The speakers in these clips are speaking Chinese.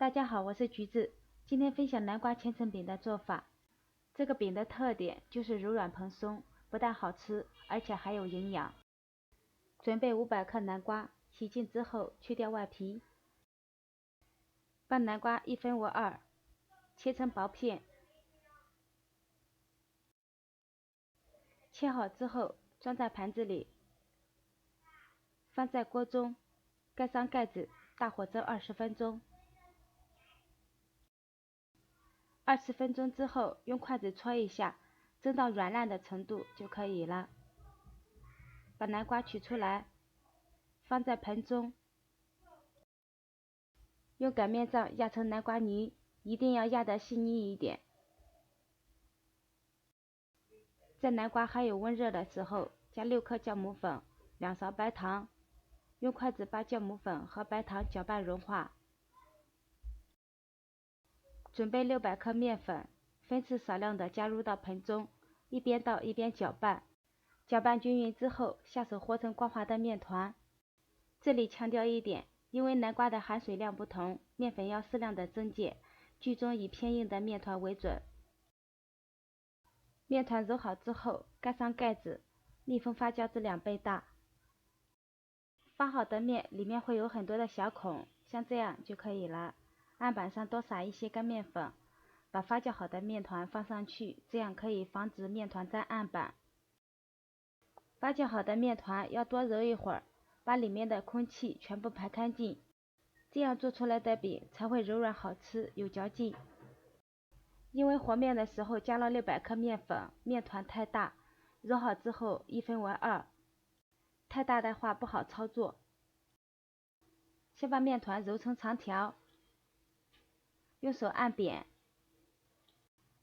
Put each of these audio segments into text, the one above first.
大家好，我是橘子，今天分享南瓜千层饼的做法。这个饼的特点就是柔软蓬松，不但好吃，而且还有营养。准备500克南瓜，洗净之后去掉外皮。把南瓜一分为二，切成薄片。切好之后装在盘子里，放在锅中，盖上盖子，大火蒸20分钟。20分钟之后，用筷子戳一下，蒸到软烂的程度就可以了。把南瓜取出来，放在盆中，用擀面杖压成南瓜泥，一定要压得细腻一点。在南瓜还有温热的时候，加6克酵母粉，2勺白糖，用筷子把酵母粉和白糖搅拌融化。准备600克面粉，分次少量的加入到盆中，一边倒一边搅拌。搅拌均匀之后，下手和成光滑的面团。这里强调一点，因为南瓜的含水量不同，面粉要适量的增减，居中以偏硬的面团为准。面团揉好之后，盖上盖子，密封发酵至2倍大。发好的面里面会有很多的小孔，像这样就可以了。案板上多撒一些干面粉，把发酵好的面团放上去，这样可以防止面团沾案板。发酵好的面团要多揉一会儿，把里面的空气全部排干净，这样做出来的饼才会柔软好吃，有嚼劲。因为和面的时候加了600克面粉，面团太大，揉好之后一分为二，太大的话不好操作。先把面团揉成长条，用手按扁，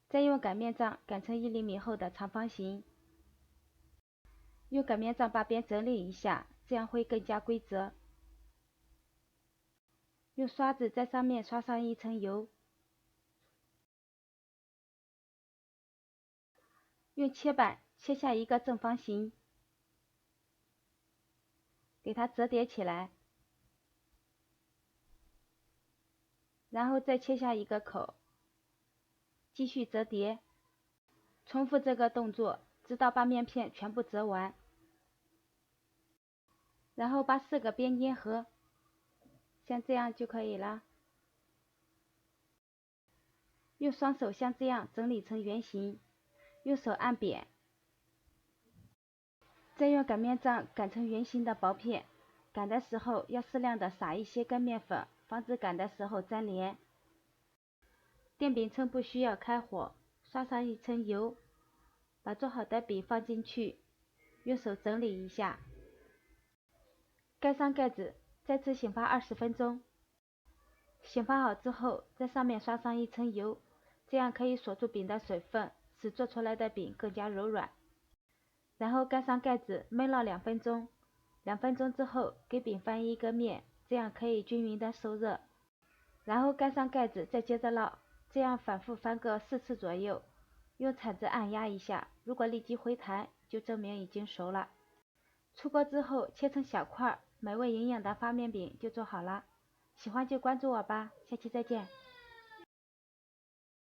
再用擀面杖擀成1厘米厚的长方形。用擀面杖把边整理一下，这样会更加规则。用刷子在上面刷上一层油，用切板切下一个正方形，给它折叠起来，然后再切下一个口，继续折叠，重复这个动作，直到把面片全部折完。然后把4个边粘合，像这样就可以了。用双手像这样整理成圆形，用手按扁，再用擀面杖擀成圆形的薄片。擀的时候要适量的撒一些干面粉，防止擀的时候粘连。电饼铛不需要开火，刷上一层油，把做好的饼放进去，用手整理一下，盖上盖子，再次醒发20分钟。醒发好之后，在上面刷上一层油，这样可以锁住饼的水分，使做出来的饼更加柔软。然后盖上盖子焖烙2分钟，2分钟之后给饼翻一个面，这样可以均匀的受热。然后盖上盖子再接着烙，这样反复翻个4次左右，用铲子按压一下，如果立即回弹，就证明已经熟了。出锅之后切成小块，美味营养的发面饼就做好了。喜欢就关注我吧，下期再见。